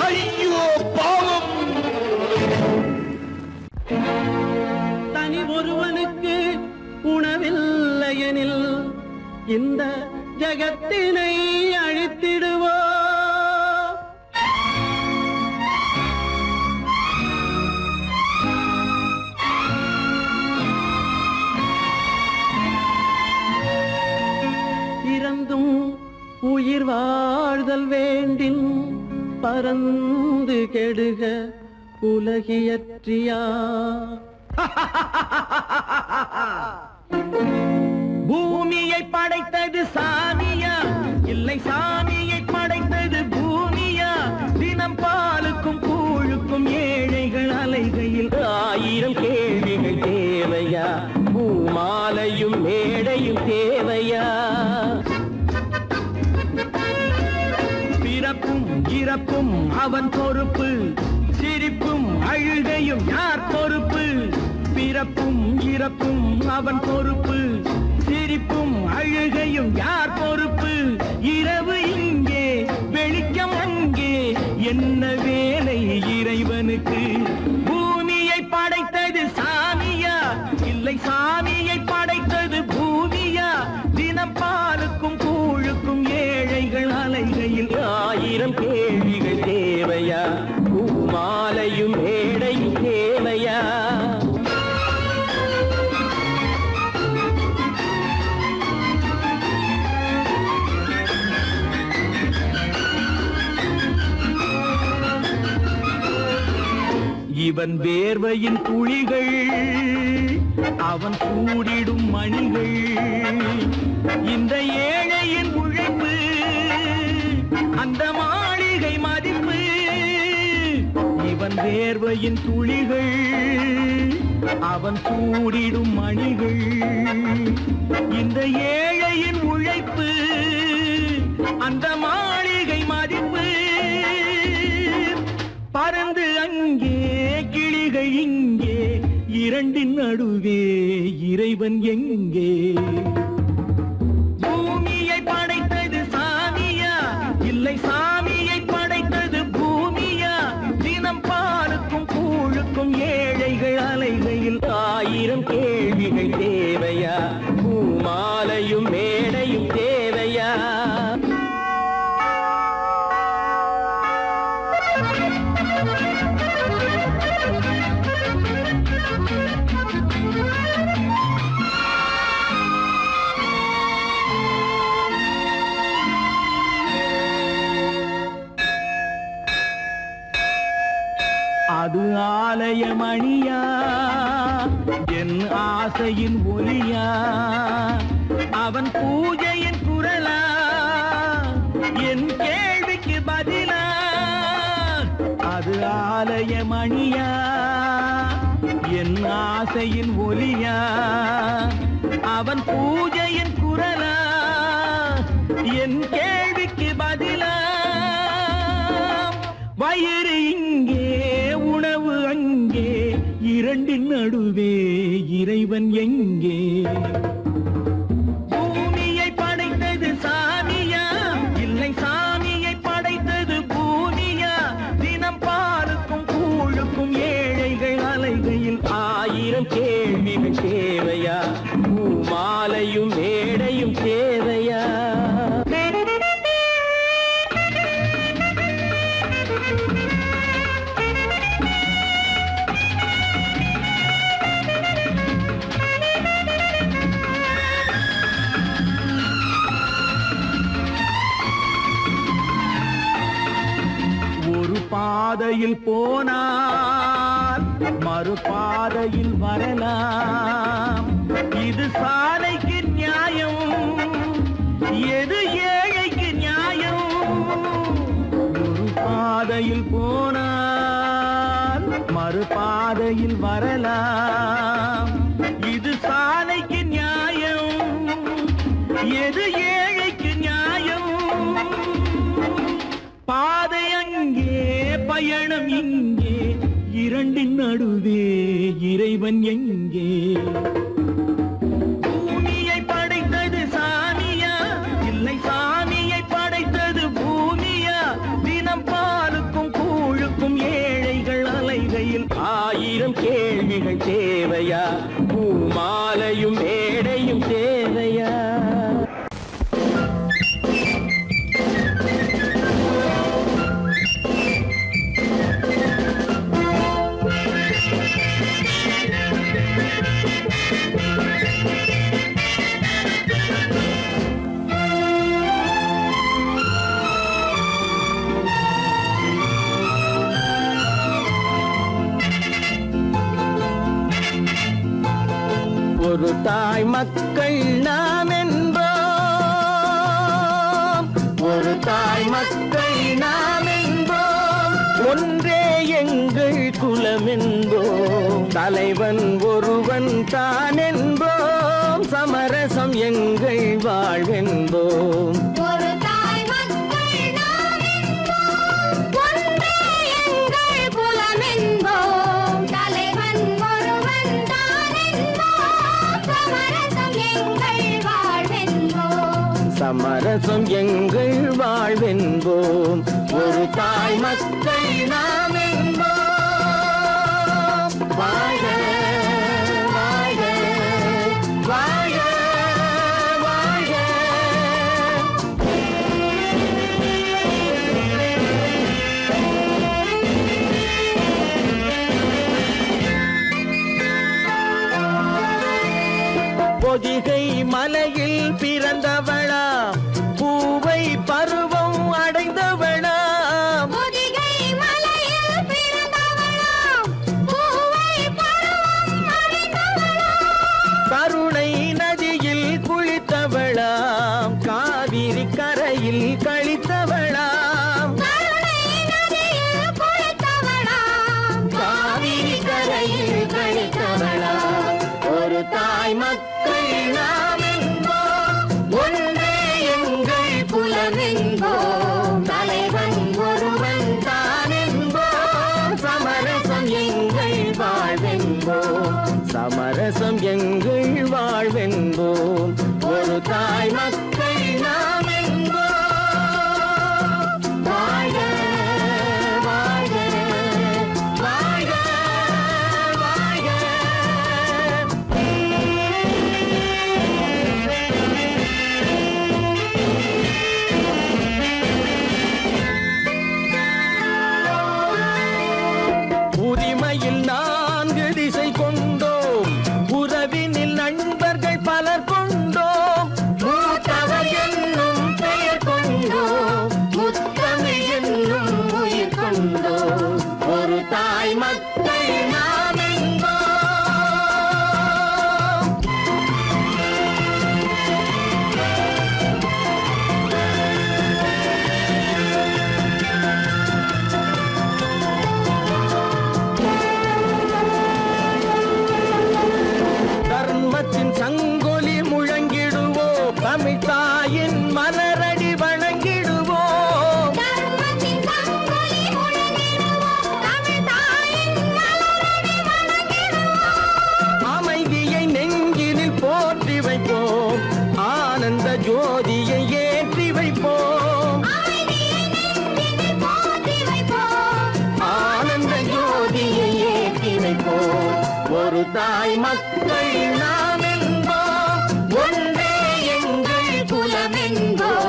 ஐயோ பாவம். தனி ஒருவனுக்கு உணவில்லையெனில் இந்த ஜகத்தினை அழித்திடுவோ. இறந்தும் உயிர் வாழ்தல் வேண்டின் பறந்து கெடுக உலகியற்றியா. பூமியை படைத்தது சாமியா, இல்லை சாமியை படைத்தது பூமியா? தினம் பாலுக்கும் கூழுக்கும் ஏழைகள் அலைகையில் 1000 கேள்விகள் தேவையா? பூமாலையும் மேடையும் தேவையா? பிறப்பும் இறப்பும் அவன் பொறுப்பு, சிரிப்பும் அழுகையும் யார் பொறுப்பு? பிறப்பும் இறப்பும் அவன் பொறுப்பு, சிரிப்பும் அழுகையும் யார் பொறுப்பு? இரவு இங்கே வெளிச்சம் அங்கே, என்ன வேலை இறைவனுக்கு? பூமியை படைத்தது சாமியா, இல்லை சாமியை படைத்தது பூமியா? தினம் பாலுக்கும் கூழுக்கும் ஏழைகள் அலைகையில் 1000 கேள்விகள் தேவையா? பூமாலையும் மேடையும் தேவையா? இவன் வேர்வையின் துளிகள், அவன் கூடிடும் மணிகள், இந்த ஏழையின் உழைப்பு, அந்த மாளிகை மதிப்பு. இவன் வேர்வையின் துளிகள், அவன் கூடிடும் மணிகள், இந்த ஏழையின் உழைப்பு, அந்த மாளிகை மதிப்பு. பறந்து அங்கே கிளிகள் இங்கே, இரண்டின் நடுவே இறைவன் எங்கே? பூமியை படைத்தது சாமியா, இல்லை சாமியை படைத்தது பூமியா? தினம் பாலுக்கும் கூழுக்கும் ஏழைகள் அலைகையில் 1000 கேள்விகள் தேவையா? பூமாலையும் மேடையும் தேவையா? அது ஆலயமணியா, என் ஆசையின் ஒலியா? அவன் பூஜையின் குரலா, என் கேள்விக்கு பதிலா? அது ஆலயமணியா, என் ஆசையின் ஒலியா? அவன் பூஜையின் குரலா, என் கேள்விக்கு பதிலா? வயிறு இங்கே உணவு அங்கே, இரண்டின் நடுவே இறைவன் எங்கே? பூமியை படைத்தது சாமியா, இல்லை சாமியை படைத்தது பூமியா? தினம் பாலுக்கும் கூழுக்கும் ஏழைகள் அலைகையில் 1000 கேள்விகள் தேவையா? பூமாலையும் மேடையும் தேவையா? பாதையில் போனால் மறுபாதையில் வரலாம். இது சாலைக்கு நியாயம், எது ஏழைக்கு நியாயம்? ஒரு பாதையில் போனால் மறுபாதையில் வரலாம். இது சாலைக்கு நியாயம், எது ஏழைக்கு நியாயம்? பாதை அங்கே பயணம் இங்கே, இரண்டின் நடுவே இறைவன் எங்கே? பூமியை தாய் மக்கள் நாம் என்போம், ஒரு தாய் மக்கள் நாம் என்போம், ஒன்றே எங்கள் குலம் என்போம், தலைவன் ஒருவன் தான் என்போம், சமரசம் எங்கள் வாழ்வென்போம். ஒரு தாய் மக்கள் நாம் என்போம், ஒன்றே எங்கள் குலம் என்போம், தலைவன் ஒருவன் தான் என்போம், சமரசம் எங்கள் வாழ்வென்போம். சமரசம் எங்கள் வாழ்வென்போம், ஒரு தாய் மக்கள் நாம் என்போம். வாழ்க வாழ்க வாழ்க வாழ்க. பொதிகை மலையில் பிறந்தவளா, பூவை பருவம் அடைந்தவளா, பொதிகை மலையில் பிறந்தவளாம், பூவை பருவம் அடைந்தவளாம், கருணை நதியில் குளித்தவளாம், காவிரி கரையில் கழித்தவளாம், கருணை நதியில் குளித்தவளாம், காவிரி கரையில் கழித்தவளாம். ஒரு தாய் மக்கள் நாம் என்போம், ஒன்றே எங்கள் குலம் என்போம், தலைவன் ஒருவன் தான் என்போம், சமரசம் எங்கள் வாழ்வென்போம், சமரசம் எங்கள் வாழ்வென்போம், ஒரு தாய் மக்கள் நாம் என்போம். வாழ்க வாழ்க வாழ்க வாழ்க. உரிமையில் 4 திசை கொண்டோம், உறவினில் நண்பர்கள் பலர் கொண்டோம், மூத்தவர் என்னும் பெயர் கொண்டோம், முத்தமிழ் என்னும் உயிர் கொண்டோம், ஒரு தாய் மக்கள் நாம் என்போம். தர்மத்தின் சங்கொலி முழங்கிடுவோம், தமிழ் தாயின் மலரடி வணங்கிடுவோம், தர்மத்தின் சங்கொலி முழங்கிடுவோம், தமிழ் தாயின் மலரடி வணங்கிடுவோம், அமைதியை நெஞ்சினில் போற்றி வைப்போம், ஆனந்த ஜோதியை ஏற்றி வைப்போம், அமைதியை நெஞ்சினில் போற்றி வைப்போம், ஆனந்த ஜோதியை ஏற்றி வைப்போம், ஒரு தாய் மக்கள் நாம் என்போம், ஒன்றே எங்கள் குலம் என்போம்,